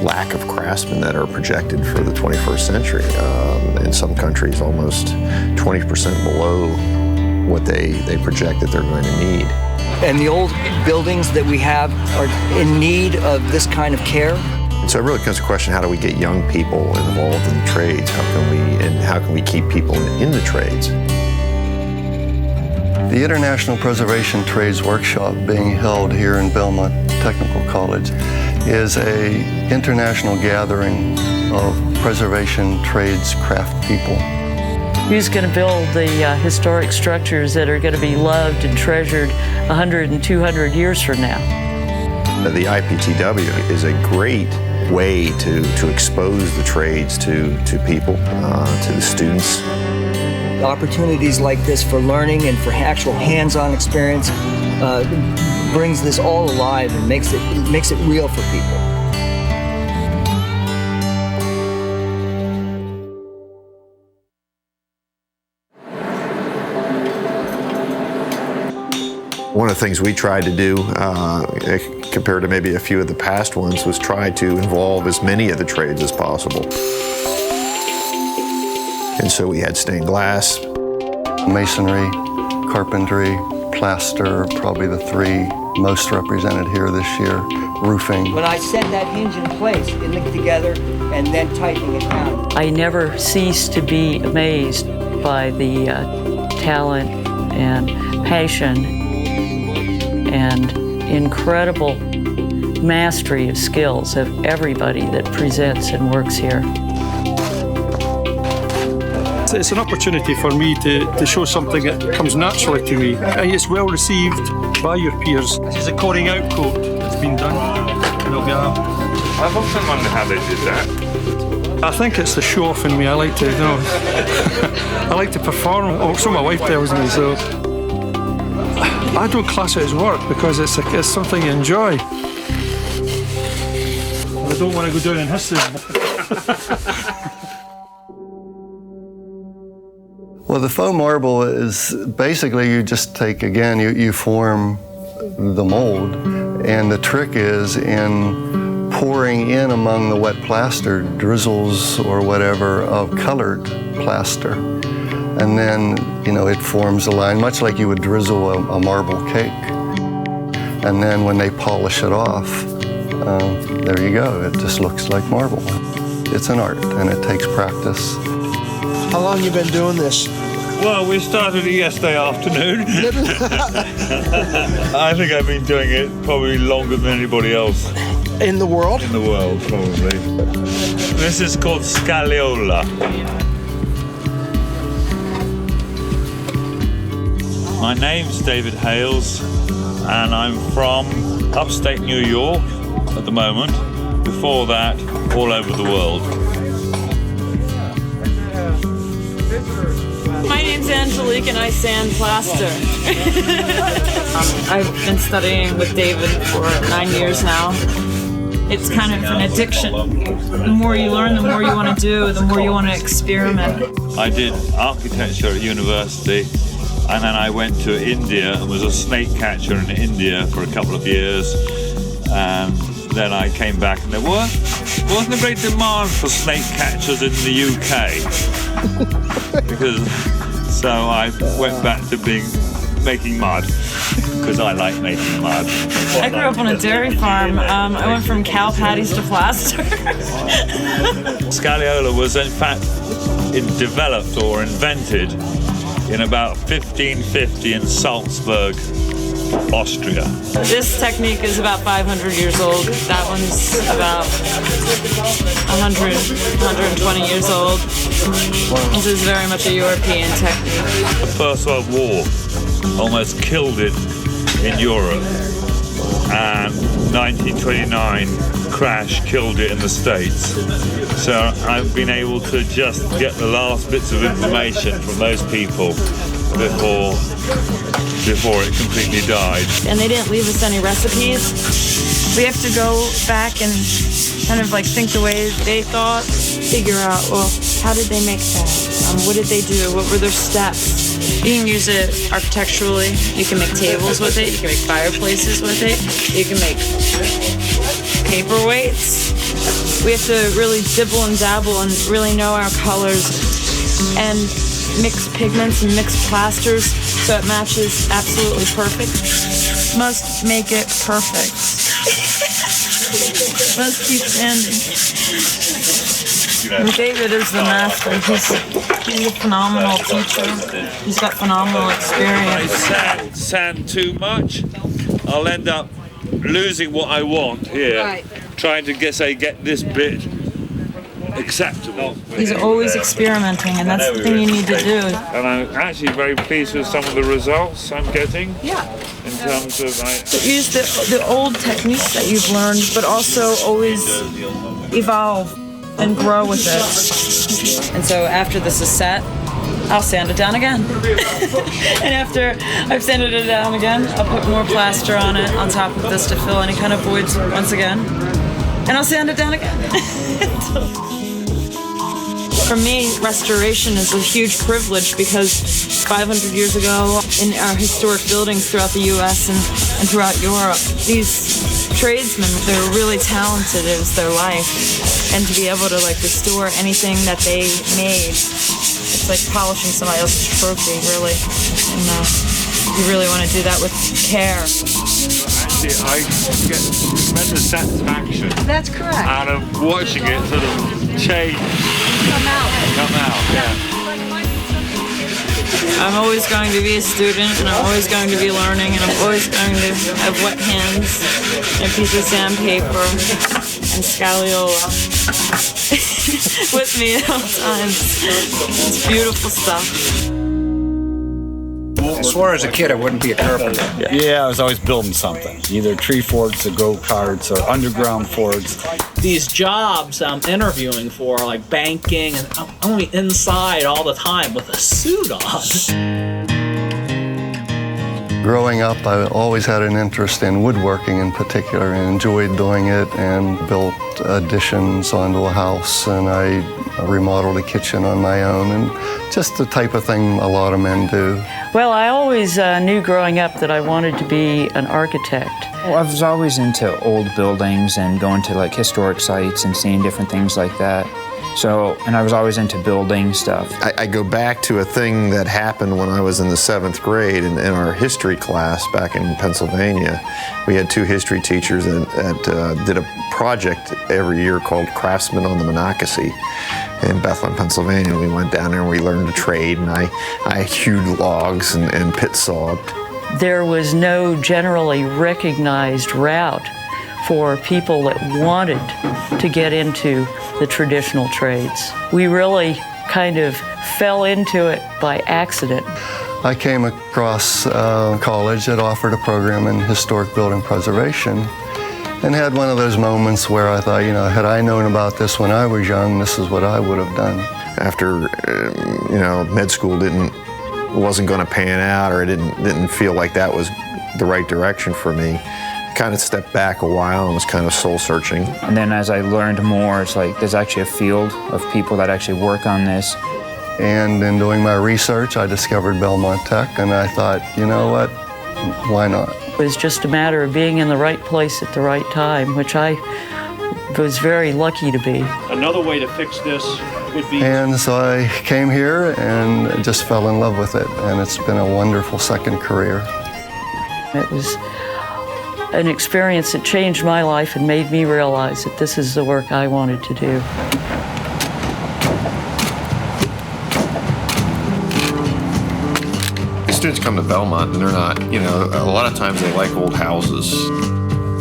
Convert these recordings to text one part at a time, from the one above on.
lack of craftsmen that are projected for the 21st century. In some countries, almost 20% below what they project that they're going to need. And the old buildings that we have are in need of this kind of care. And so it really comes to the question, how do we get young people involved in the trades? How can we keep people in the trades? The International Preservation Trades Workshop being held here in Belmont Technical College is an international gathering of preservation trades craft people. Who's going to build the historic structures that are going to be loved and treasured 100 and 200 years from now? The Iptw is a great way to expose the trades to people, to the students. Opportunities like this for learning and for actual hands-on experience brings this all alive and makes it real for people. One of the things we tried to do, compared to maybe a few of the past ones, was try to involve as many of the trades as possible. And so we had stained glass, masonry, carpentry, plaster, probably the three most represented here this year, roofing. When I set that hinge in place, it linked together and then tightening it down. I never cease to be amazed by the talent and passion and incredible mastery of skills of everybody that presents and works here. It's an opportunity for me to show something that comes naturally to me. And it's well received by your peers. This is a coring out coat that's been done. I've often wondered how they did that. I think it's the show off in me. I like to, I like to perform. Oh, so my wife tells me, so. I don't class it as work because it's something you enjoy. I don't want to go down in history. Well, the faux marble is basically you just take, again, you form the mold, and the trick is in pouring in among the wet plaster, drizzles or whatever of colored plaster. And then, it forms a line, much like you would drizzle a marble cake. And then when they polish it off, there you go. It just looks like marble. It's an art, and it takes practice. How long you been doing this? Well, we started it yesterday afternoon. I think I've been doing it probably longer than anybody else. In the world? In the world, probably. This is called scagliola. My name's David Hales, and I'm from upstate New York at the moment. Before that, all over the world. My name's Angelique and I sand plaster. I've been studying with David for 9 years now. It's kind of an addiction. The more you learn, the more you want to do, the more you want to experiment. I did architecture at university, and then I went to India and was a snake catcher in India for a couple of years. And then I came back and there wasn't a great demand for snake catchers in the UK. So I went back to making mud, because I like making mud. I grew up on a dairy farm. I went from cow patties to plaster. Scagliola was in fact developed or invented in about 1550 in Salzburg, Austria. This technique is about 500 years old. That one's about 100, 120 years old. This is very much a European technique. The First World War almost killed it in Europe, and 1929 crash killed it in the States. So I've been able to just get the last bits of information from those people before it completely died. And they didn't leave us any recipes. We have to go back and kind of think the way they thought, figure out, well, how did they make that? What did they do? What were their steps? You can use it architecturally. You can make tables with it. You can make fireplaces with it. You can make paperweights. We have to really dibble and dabble and really know our colors and mix pigments and mix plasters so it matches absolutely perfect. Must make it perfect. Must keep sanding. David is the master. He's a phenomenal teacher. He's got phenomenal experience. If I sand too much, I'll end up losing what I want here. Right. Trying to get this bit acceptable. He's always experimenting, and that's the thing you need to do. And I'm actually very pleased with some of the results I'm getting. Yeah. In terms of Use the old techniques that you've learned, but also always evolve and grow with it. And so after this is set, I'll sand it down again. And after I've sanded it down again, I'll put more plaster on it on top of this to fill any kind of voids once again. And I'll sand it down again. For me, restoration is a huge privilege because 500 years ago in our historic buildings throughout the U.S. and throughout Europe, these tradesmen, they're really talented. It was their life. And to be able to restore anything that they made, it's like polishing somebody else's trophy, really. And you really want to do that with care. Actually, I get tremendous satisfaction. That's correct. Out of watching it sort of change. Come out, yeah. I'm always going to be a student, and I'm always going to be learning, and I'm always going to have wet hands, and a piece of sandpaper, and Scaliola with me at all times. It's beautiful stuff. I swore as a kid I wouldn't be a carpenter. Yeah, I was always building something, either tree forts or go-karts or underground forts. These jobs I'm interviewing for, like banking, and I'm only inside all the time with a suit on. Growing up, I always had an interest in woodworking in particular and enjoyed doing it, and built additions onto a house, and I remodeled a kitchen on my own, and just the type of thing a lot of men do. Well, I always knew growing up that I wanted to be an architect. Well, I was always into old buildings and going to historic sites and seeing different things like that. So, and I was always into building stuff. I go back to a thing that happened when I was in the 7th grade in our history class back in Pennsylvania. We had 2 history teachers that did a project every year called Craftsmen on the Monocacy in Bethlehem, Pennsylvania. We went down there and we learned to trade, and I hewed logs and pit sawed. There was no generally recognized route for people that wanted to get into the traditional trades. We really kind of fell into it by accident. I came across a college that offered a program in historic building preservation, and had one of those moments where I thought, had I known about this when I was young, this is what I would have done. After, med school wasn't going to pan out, or it didn't feel like that was the right direction for me, kind of stepped back a while and was kind of soul searching. And then as I learned more, it's like there's actually a field of people that actually work on this. And in doing my research, I discovered Belmont Tech, and I thought, you know what, why not? It was just a matter of being in the right place at the right time, which I was very lucky to be. Another way to fix this would be... And so I came here and just fell in love with it, and it's been a wonderful second career. It was an experience that changed my life and made me realize that this is the work I wanted to do. Students come to Belmont and they're not, a lot of times they like old houses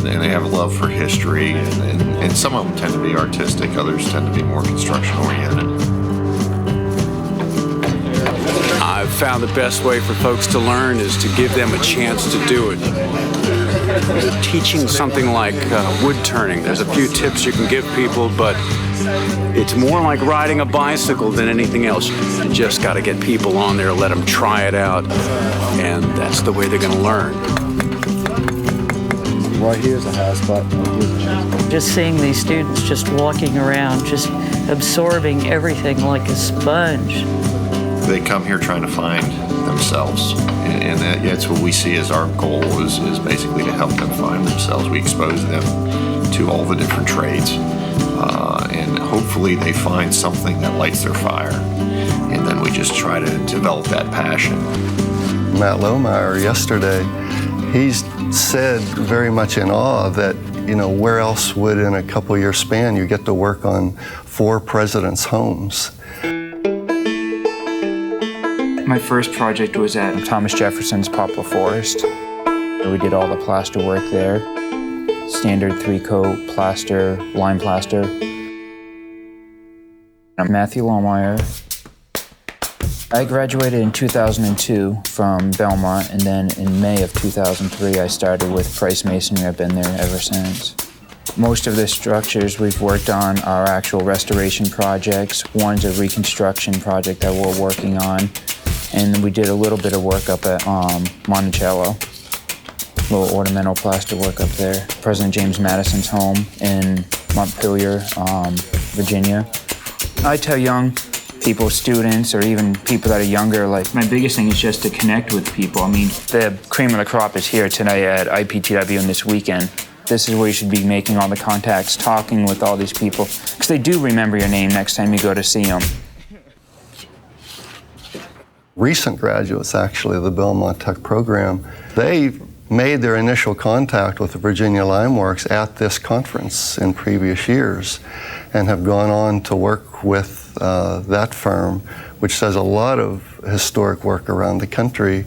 and they have a love for history, and some of them tend to be artistic, others tend to be more construction oriented. I've found the best way for folks to learn is to give them a chance to do it. Teaching something like wood turning, there's a few tips you can give people, but it's more like riding a bicycle than anything else. You just got to get people on there, let them try it out, and that's the way they're going to learn. Right here's a house, but just seeing these students just walking around, just absorbing everything like a sponge. They come here trying to find themselves, and that's what we see as our goal is basically to help them find themselves. We expose them to all the different trades and hopefully they find something that lights their fire. And then we just try to develop that passion. Matt Lohmeyer yesterday, he's said very much in awe that, you know, where else would in a couple year span you get to work on 4 presidents' homes? My first project was at Thomas Jefferson's Poplar Forest. We did all the plaster work there. Standard 3-coat plaster, lime plaster. I'm Matthew Lohmeyer. I graduated in 2002 from Belmont, and then in May of 2003 I started with Price Masonry. I've been there ever since. Most of the structures we've worked on are actual restoration projects. One's a reconstruction project that we're working on, and we did a little bit of work up at Monticello. Little ornamental plaster work up there. President James Madison's home in Montpelier, Virginia. I tell young people, students, or even people that are younger, like, my biggest thing is just to connect with people. I mean, the cream of the crop is here tonight at Iptw and this weekend. This is where you should be making all the contacts, talking with all these people, because they do remember your name next time you go to see them. Recent graduates, actually, of the Belmont Tech program, they made their initial contact with the Virginia Lime Works at this conference in previous years and have gone on to work with that firm, which does a lot of historic work around the country.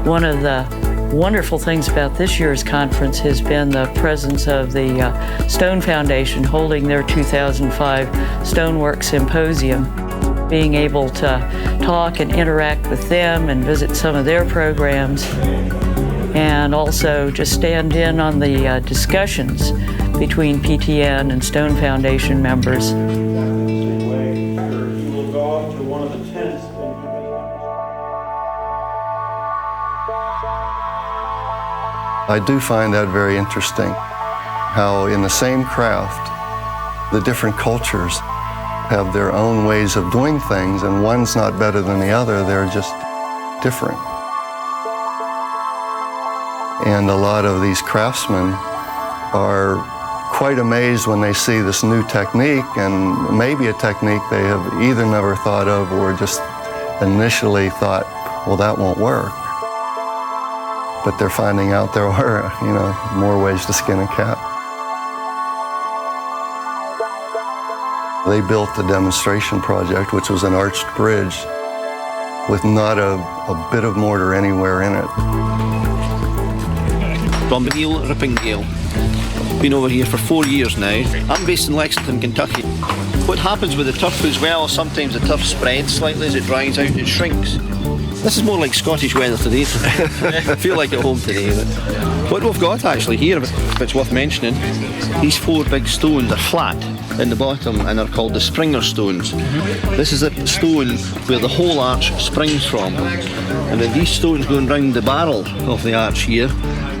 One of the wonderful things about this year's conference has been the presence of the Stone Foundation holding their 2005 Stonework Symposium. Being able to talk and interact with them and visit some of their programs, and also just stand in on the discussions between PTN and Stone Foundation members. I do find that very interesting, how in the same craft, the different cultures have their own ways of doing things, and one's not better than the other, they're just different. And a lot of these craftsmen are quite amazed when they see this new technique, and maybe a technique they have either never thought of or just initially thought, well, that won't work. But they're finding out there are, you know, more ways to skin a cat. They built the demonstration project, which was an arched bridge with not a bit of mortar anywhere in it. From Neil Rippingdale. Been over here for 4 years now. I'm based in Lexington, Kentucky. What happens with the turf as well, sometimes the turf spreads slightly as it dries out, it shrinks. This is more like Scottish weather today. I feel like at home today. But what we've got actually here, if it's worth mentioning, these 4 big stones are flat in the bottom and are called the Springer stones. This is a stone where the whole arch springs from. And then these stones going round the barrel of the arch here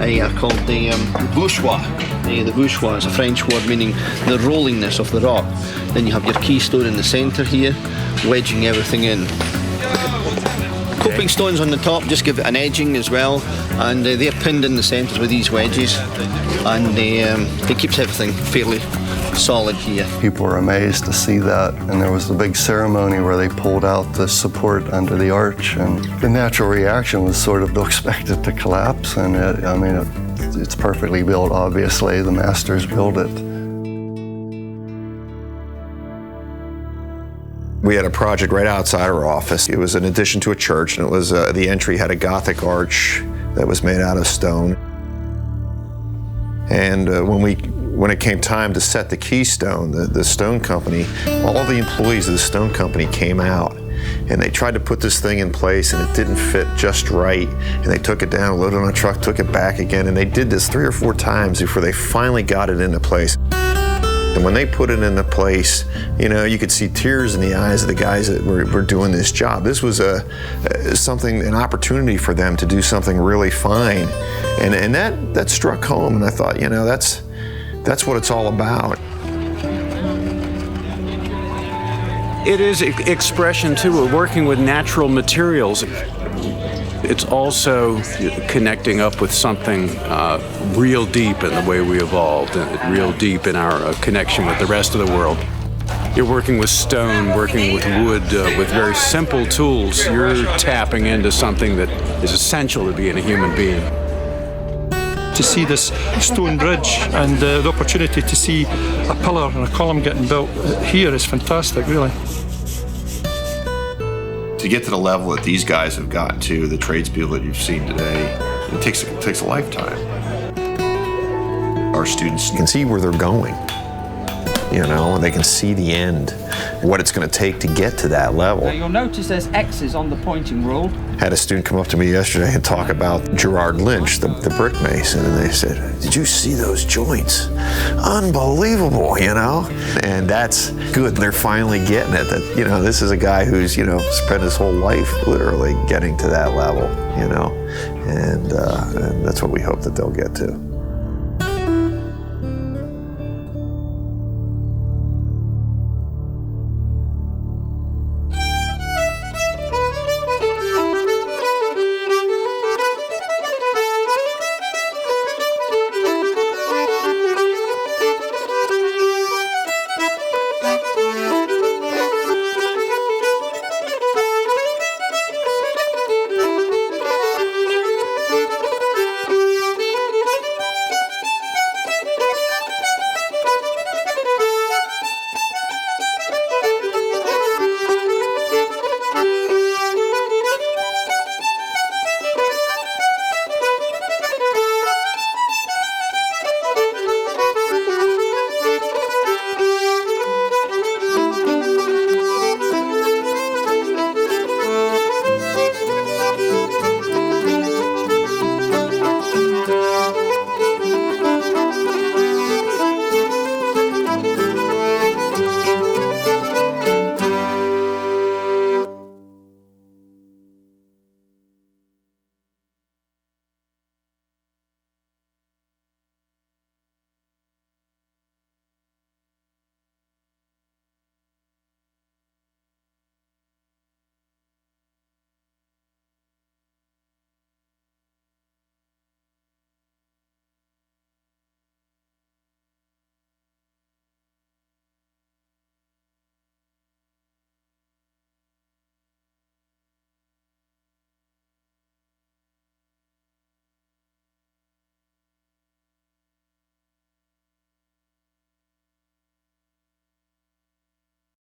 are called the bourgeois. The bourgeois is a French word meaning the rollingness of the rock. Then you have your keystone in the centre here, wedging everything in. Coping stones on the top just give it an edging as well, and they're pinned in the centre with these wedges, and it keeps everything fairly solid here. People were amazed to see that, and there was the big ceremony where they pulled out the support under the arch, and the natural reaction was sort of to expect it to collapse, and it's perfectly built, obviously. The masters built it. We had a project right outside our office. It was an addition to a church, and it was the entry had a Gothic arch that was made out of stone. And when it came time to set the keystone, the stone company, all the employees of the stone company came out, and they tried to put this thing in place, and it didn't fit just right. And they took it down, loaded it on a truck, took it back again, and they did this 3 or 4 times before they finally got it into place. And when they put it into place, you know, you could see tears in the eyes of the guys that were doing this job. This was an opportunity for them to do something really fine. And that struck home, and I thought, you know, that's what it's all about. It is expression too. We're working with natural materials. It's also connecting up with something real deep in the way we evolved, and real deep in our connection with the rest of the world. You're working with stone, working with wood, with very simple tools. You're tapping into something that is essential to being a human being. To see this stone bridge and the opportunity to see a pillar and a column getting built here is fantastic, really. To get to the level that these guys have gotten to, the tradespeople that you've seen today, it takes a lifetime. Our students can see where they're going, and they can see the end, what it's going to take to get to that level. Now you'll notice there's X's on the pointing rule. Had a student come up to me yesterday and talk about Gerard Lynch, the brick mason, and they said, "Did you see those joints? Unbelievable, And that's good. They're finally getting it. That this is a guy who's spent his whole life literally getting to that level, and that's what we hope that they'll get to.